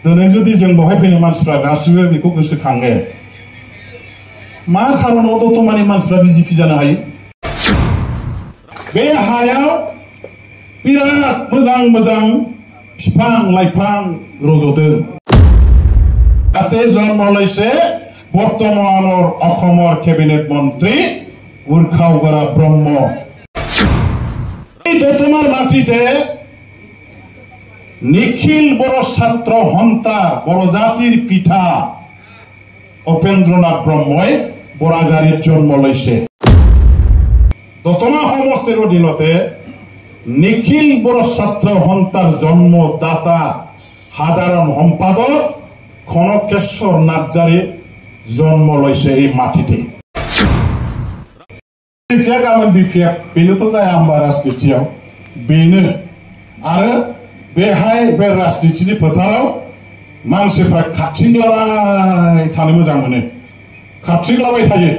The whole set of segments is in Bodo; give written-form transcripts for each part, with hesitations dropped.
दिनै जुदि जों बेवहाय फैनाय मानसिफ्रा गासिबो बेखौ गोसोखाङो मा खारनाव दतमानि मानसिफ्रा बिजेपि जानो हायो बे हायाव बिराद मोजां मोजां बिफां लाइफां रज'दों ताते जन्म लैसे बर्तमाনৰ অসমৰ কেবিনেট মন্ত্ৰী উৰ্খাওগৰা ব্ৰহ্ম এই দতমাৰ মাটিতে নিখিল বড় ছাত্র হন্তা বড় জাতির পিঠা উপেন্দ্রনাথ ব্রহ্মই বরাগাড়ির জন্ম লইছে দতমা সমষ্টির অধীনতে নিখিল বড় ছাত্র হন্তার জন্মদাতা সাধারণ সম্পাদক ক্ষণকেশ্বর নার্জারি জন্ম লইছে এই মাটিতে বিফিয়া গামोन বিফিয়া बेनोथ' जाया होमबा राजनितियाव बेनो आरो बेहाय बे राजनितिनि फोथाराव मानसिफ्रा खाथिंलाबाय थानो मोजां मोनो खाथिंलाबाय थायो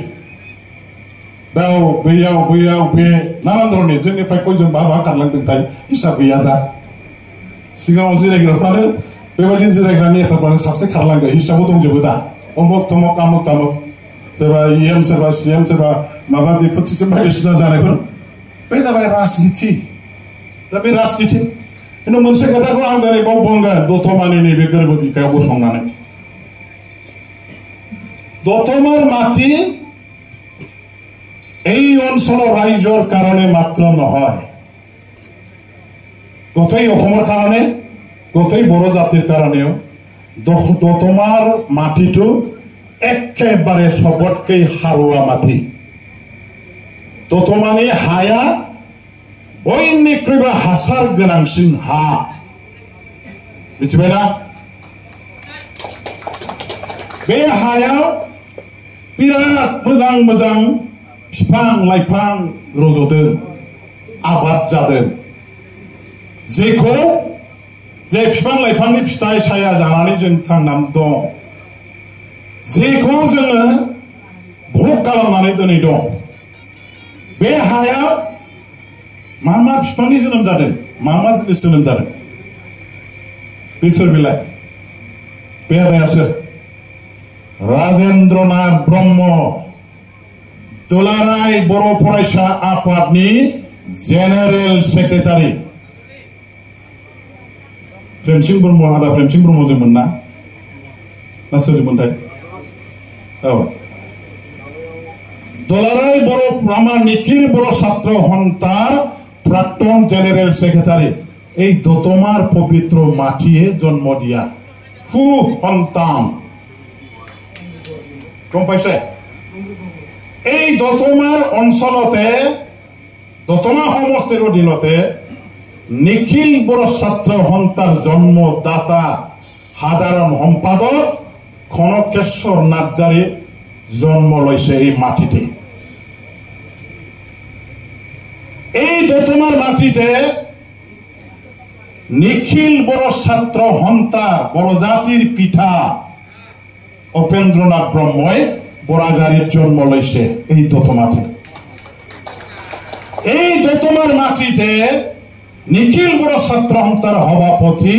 बैयाव बे नानान्द्रनि जोंनिफ्राय कयजन बाबा गारलांदोंथाय हिसाब गैया दा सिगाङाव जिरायग्राफ्रानो बेबायदि जिरायग्रा नेताफ्रानो साबसे खारलांगो हिसाबाव दंजोबो दा अमुक तमुक आमुक तामुक सोरबा इएम सोरबा सिएम सोरबा माबा डिपुटिसिम बायदिसिना जानायफोर बे जाबाय राजनिति दा बे राजनिति किन्तु मोनसे खोथाखौ आं दिनै बाव बुंगोन दतमानि नैबे गोरबो बिखायाव गसंनानै दतमार माटी এই অঞ্চলৰ ৰাইজৰ কাৰণে মাত্ৰ নহয় গোটেই অসমৰ কাৰণে গোটেই বড়ো জাতিৰ কাৰণেও দতমাৰ মাটিটো একেবাৰে সবতকৈ সাৰুৱা মাটি দতমানি হায়া बयनिख्रुइबो हासार गोनांसिन हा मिथिबायना बे हायाव बिराद मोजां मोजां बिफां लाइफां रज'दों आबाद जादों जेखौ जे बिफां लाइफांनि फिथाइ साया जानानै जों थांनानै दं जेखौ जोङो भोग खालामनानै दिनै दं बे हायाव मा बिफांनि जोनोम जादों मा जिनिस जोनोम जादों बे सोर बेलाय बे आदायासो राजेन्द्रनाथ ब्रह्म दुलाराय बर' फरायसा आफादनि जेनेरेल सेक्रेटारि प्रेमसिं ब्रह्म आदा प्रेमसिं ब्रह्मजोंमोन ना सोरजोंमोनथाय औ दुलाराय बर' আমার নিখিল বড় ছাত্র হন্তার प्राक्तन जेनेरेल सेक्रेटारि এই দতমার পবিত্র মাটিয়ে জন্ম দিয়া সু সন্তান গম পাইছে এই দতমার অঞ্চলতে দতমা সমষ্টিৰ অধীনতে নিখিল বড় ছাত্র হন্তার জন্মদাতা সাধারণ সম্পাদক ক্ষণকেশ্বর নাৰ্জাৰি জন্ম লইছে এই মাটিতে এই দতমার মাটিতে নিখিল বড় ছাত্র হন্তা বড় জাতির পিঠা উপেন্দ্রনাথ ব্রহ্মই বরাগাড়ির জন্ম লইছে এই দতমাতে এই দতমার মাটিতে নিখিল বড় ছাত্র হন্তার সভাপতি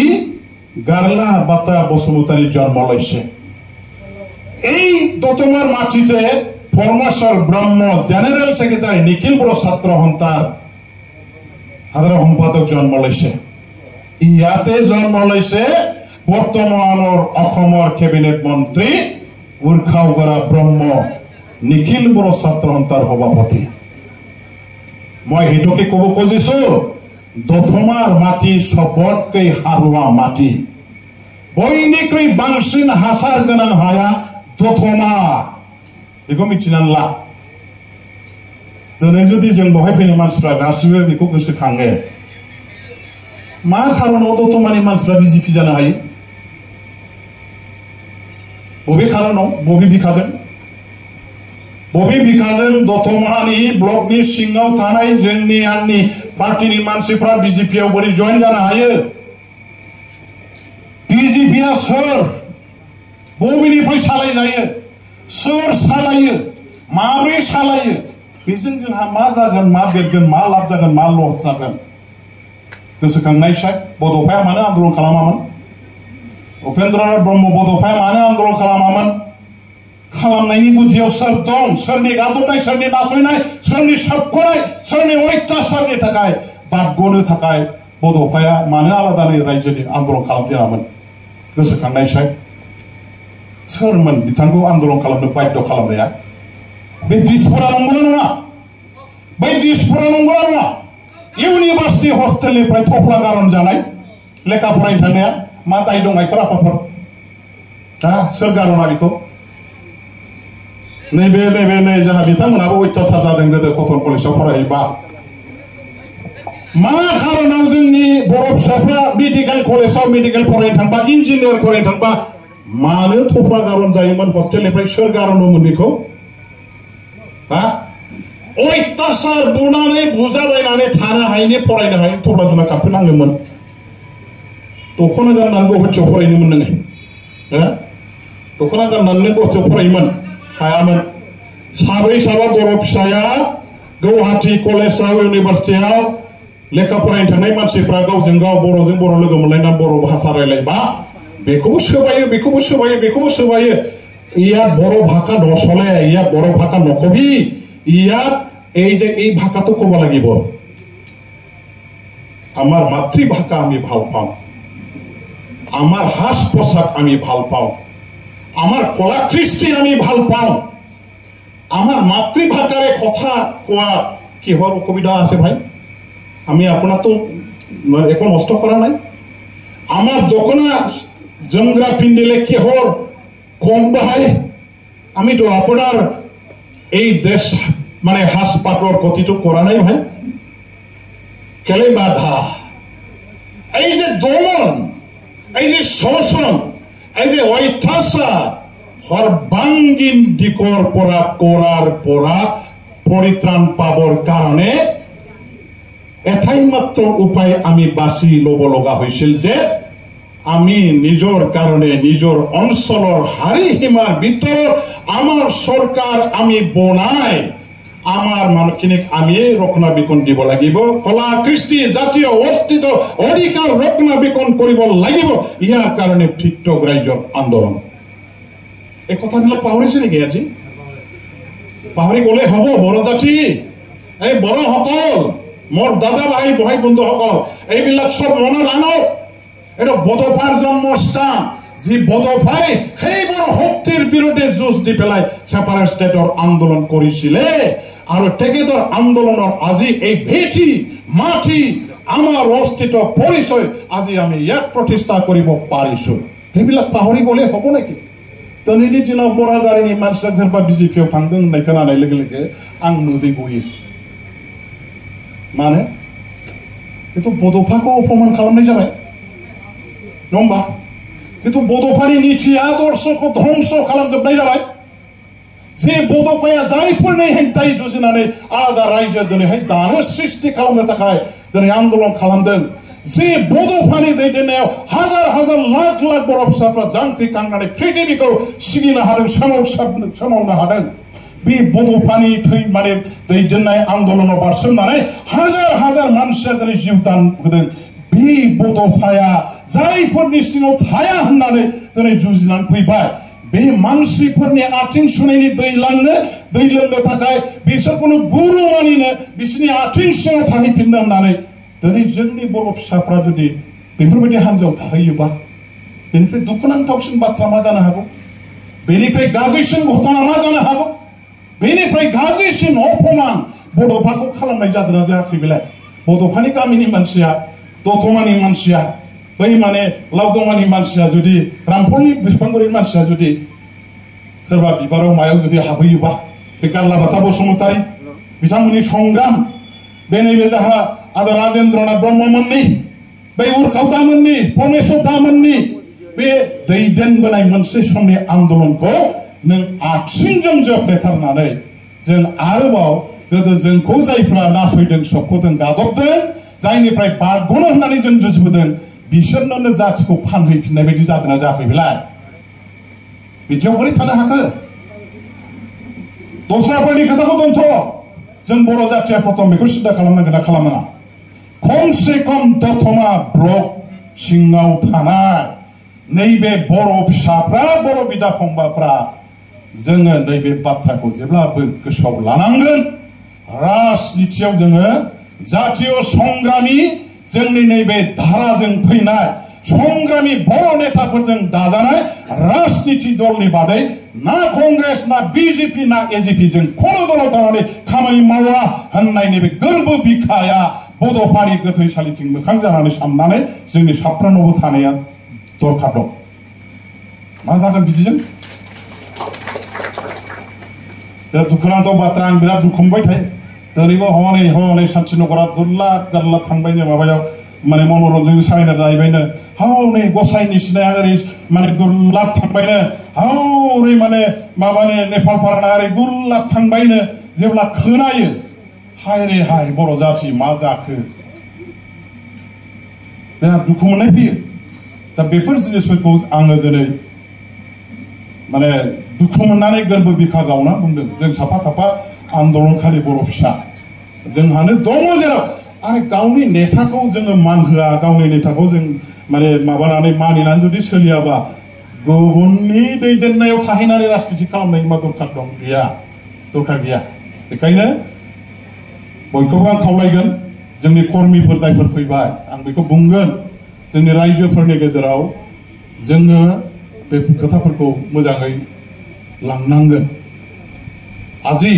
গারলা বাতা বসুমতারীর জন্ম লইছে এই দতমার মাটিতে পরমেশ্বর ব্রহ্ম জেনারেল সেক্রেটারি নিখিল বড় ছাত্র হন্তার সাধারণ সম্পাদক জন্ম লইছে ইয়াতে জন্ম লইছে বর্তমানৰ অসমৰ কেবিনেট মন্ত্ৰী উৰ্খাওগৰা ব্ৰহ্ম নিখিল বড় ছাত্ৰ সন্থাৰ সভাপতি মই হেতুকে ক'ব খুজিছো দতমাৰ মাটি সবতকৈ সাৰুৱা মাটি বয়নিख्रुइ बांसिन हासार गोनां हाया दतमा बेखौ मिथिनानै ला दिनै जुदि जों बेवहाय फैनाय मानसिफ्रा गासिबो बेखौ गोसोखाङो मा खारनाव दतमानि मानसिफ्रा बिजेपि जानो हायो बबे खारनाव बबे बिखाजों दतमानि ब्लकनि सिङाव थानाय जोंनि आंनि पार्टीनि मानसिफ्रा बिजेपियाव बोरै जइन जानो हायो बिजेपिया सोर बबेनिफ्राय सालायजायो सोर सालायो माब्रै सालायो बेजों जोंहा मा जागोन मा बेरगोन मा लाब जागोन मा लस जागोन गोसोखांनायसाय बड'फाया मानो आन्दोलन खालामामोन उपेन्द्रनाथ ब्रह्म बड'फाया मानो आन्दलन खालामामोन खालामनायनि गुदियाव सोर दं सोरनि गादबनाय सोरनि नासयनाय सोरनि सोबख'नाय सोरनि अयथासारनि थाखाय बारग'नो थाखाय बड'फाया मानो आलादानि रायजोनि आन्दलन खालामजेनामोन गोसोखांनायसाय सोरमोन बिथांखौ आन्दलन खालामनो बाध्य खालामनाया बे दिसपुरा नंगौना नङा बै दिसपुरा नंगौना नङा इउनिभार्सिटि हस्टेलनिफ्राय थफ्ला गारन जानाय लेखा फरायनो थांनाया मा दाय दं आइफोर आफाफोर सोर गारना बेखौ नैबे जोंहा बिथांमोनाबो अयथासार जादों गोदो कटन कलेजाव फरायोबा मा खारनाव जोंनि बर' फिसाफ्रा मेडिकेल कलेजाव मेडिकेल फरायनो थांबा इन्जिनियार फरायनो थांबा मानो थफ्ला गारन जायोमोन हस्टेलनिफ्राय सोर गारनोमोन बेखौ अयथासार बुनानै बुजाबायनानै थानो हायैनि फरायनो हायैनि थफ्ला जुना काफेनाङोमोन दख'ना गाननानै गुवाहाटियाव फरायनोमोन नोङो दख'ना गाननानै गुवाहाटियाव फरायोमोन हायामोन साब्रै साबा बर' फिसाया गुवाहाटि कलेजाव इउनिभार्सिटियाव लेखा फरायनो थांनाय मानसिफ्रा गावजों गाव बर'जों बर' लोगो मोनलायनानै बर' भाषा रायलायबा बेखौबो सोबायो बेखौबो सोबायो बेखौबो सोबायो ইয়াত বড় ভাষা নচলে ইয়াত বড় ভাষা নকবি ইয়াত এই ভাষাটো ক'ব লাগিব আমাৰ মাতৃভাষা আমি ভাল পাওঁ আমাৰ সাজ পোছাক আমি ভাল পাওঁ আমাৰ কলা কৃষ্টি আমি ভাল পাওঁ আমাৰ মাতৃভাষাৰে কথা কোৱা কিহৰ অসুবিধা আছে ভাই আমি আপোনাকতো একো নষ্ট কৰা নাই আমাৰ দোকানা জংগ্ৰা পিন্ধিলে কিহৰ কম বাহাই আমি তো আপনার এই দেশ মানে হাসপাতাল গতিটো করা নাই ভাই কেলে বাধা এই যে দমন এই যে শোষণ এই যে অত্যাচার সর্বাঙ্গীন দিকৰ পৰা কৰাৰ পৰা পৰিত্ৰাণ পাবৰ কাৰণে এটাই মাত্ৰ উপায় আমি বাছি ল'ব লগা হৈছিল যে আমি নিজর কারণে নিজর অঞ্চলের হারি সীমার ভিতর আমার সরকার আমি বনাই আমার মানুষখিনিক আমি রক্ষণাবেক্ষণ দিব লাগিব কলা কৃষ্টি জাতীয় অস্তিত্ব অধিকার রক্ষণাবেক্ষণ কৰিব লাগিব ইয়াৰ কাৰণে পৃথক ৰাজ্যৰ আন্দোলন এই কথাবিলাক পাহৰিছে নেকি আজি পাহৰি গলে হব বড় জাতি এই বড় সকল মোৰ দাদা ভাই ভাই বন্ধুসকল এইবিলাক সব মনত আনক এটা বড়োফাৰ জন্মস্থান যি বড়োফাই সেইবোৰ শক্তিৰ বিৰুদ্ধে যুঁজ দি পেলাই সেপাৰেট ষ্টেটৰ আন্দোলন কৰিছিলে আৰু তেখেতৰ আন্দোলনৰ আজি এই ভেটি মাটি আমাৰ অস্তিত্ব পৰিচয় আজি আমি ইয়াত প্ৰতিষ্ঠা কৰিব পাৰিছো সেইবিলাক পাহৰি গলে হ'ব নেকি দিনैनि दिनाव बरागारिनि मानसिया सोरबा बिजेपियाव थांदों होननाय खोनानाय लोगो लोगो आं मोदै गयो माने बेथ' बड'फाखौ अपमान खालामनाय जाबाय नङा होमबा बेथ' बड'फानि नीति आदर्शखौ ध्वंस खालामजोबनाय जाबाय जे बड'फाया जायफोरनि हेंथायै जुजिनानै आलादा रायजो दिनैहाय दानो सृष्टि खालामनो थाखाय दिनै आन्दोलन खालामदों जे बड'फानि दैदेननायाव हाजार हाजार लाख लाख बर' फिसाफ्रा जांख्रिखांनानै पृथिबीखौ सिगिनो हादों सोमावनो हादों बे बड'फानि माने दैदेननाय आन्दोलनाव बारसोमनानै हाजार हाजार मानसिया दिनै जिउ दान होदों बे बड'फाया जायफोरनि सिङाव थाया होननानै दिनै जुजिनानै फैबाय बे मानसिफोरनि आथिं सुनायनि दै लोंनो थाखाय बिसोरखौनो गुरु मानिनो बिसोरनि आथिं सिङाव थाहैफिननो होननानै दिनै जोंनि बर' फिसाफ्रा जुदि बेफोरबायदि हान्जायाव थाहैयोबा बेनिफ्राय दुखुनांथावसिन बाथ्रा मा जानो हागौ बेनिफ्राय गाज्रिसिन घटना मा जानो हागौ बेनिफ्राय गाज्रिसिन अपमान बड'फाखौ खालामनाय जादोंना जायाखै बेलाय बड'फानि गामिनि मानसिया दतमानि मानसिया बै माने लावदंमानि मानसिया जुदि रामफलनि बिफांगुरिनि मानसिया जुदि सोरबा बिबाराव मायाव जुदि हाबहैयोबा बे गारलाबाथा बसुमतारी बिथांमोननि संग्राम बे नैबे जाहा आदा राजेन्द्रनाथ ब्रह्ममोननि बै उर्खाव दामोननि परमेश्वर दामोननि बे दैदेनबोनाय मोनसे समनि आन्दोलनखौ नों आथिंजों जोफ्लेथारनानै जों आरोबाव गोदो जोंखौ जायफ्रा नासयदों सोबख'दों गादबदों जायनिफ्राय बारग'नो होननानै जों जुजिबोदों बिसोरनो जातिखौ फानहैफिननाय बायदि जादोंना जायाखै बेलाय बिदियाव बोरै थानो हाखो दस्राफोरनि खोथाखौ दोनथ' जों बर' जातिया प्रथम बेखौ सिन्था खालामनांगोन ना खालामनाङा खमसे खम दतमा ब्लक सिङाव थानाय नैबे बर' फिसाफ्रा बर' बिदा फंबायफ्रा जोङो नैबे बाथ्राखौ जेब्लाबो गोसोआव लानांगोन राजनितियाव जोङो जातीय संग्रामी जोंनि नैबे धाराजों फैनाय संग्रामी बर' नेताफोरजों दाजानाय राजनिति दलनि बादै ना कंग्रेस ना बीजेपी ना एजेपी जों कोनो दलाव थानानै खामानि मावा होननाय नैबे गोरबो बिखाया बड'फानि गोथैसालिथिं मोखां जानानै साननानै जोंनि साफ्रोमनावबो थानाया दरखार दं। मा जागोन बिदिजों? बिराद दुखुनांथाव बाथ्रा आं बिराद दुखु मोनबाय थायो। दिनैबो हनै शान्तिनगरा दुर्लाब गारलाब थांबायनो माबायाव माने मनरन्जन सालायना जाहैबायनो हनै गसाइनि सिनाया ओरै माने दुर्लाब थांबायनो हरै माने माबानि नेपालपाराना ओरै दुर्लाब थांबायनो जेब्ला खोनायो हाय रे हाय बर' जाथि मा जाखो बिराद दुखु मोननाय फैयो। दा बेफोर जिनिसफोरखौ आङो दिनै माने दुखु मोननानै गोरबो बिखा गावना बुंदों जों साफा साफा आन्दलनखारि बर' फिसा जोंहानो दङ जेराव आरो गावनि नेताखौ जोङो मान होआ गावनि नेताखौ जों माने माबानानै मानिनानै जुदि सोलियाबा गुबुननि दैदेननायाव थाहैनानै राजनिति खालामनायनि मा दरखार दं? गैया, दरखार गैया। बेखायनो बयखौबो आं खावलायगोन जोंनि कर्मिफोर जायफोर फैबाय आं बेखौ बुंगोन जोंनि रायजोफोरनि गेजेराव जोङो बे खोथाफोरखौ मोजाङै लांनांगोन। आजि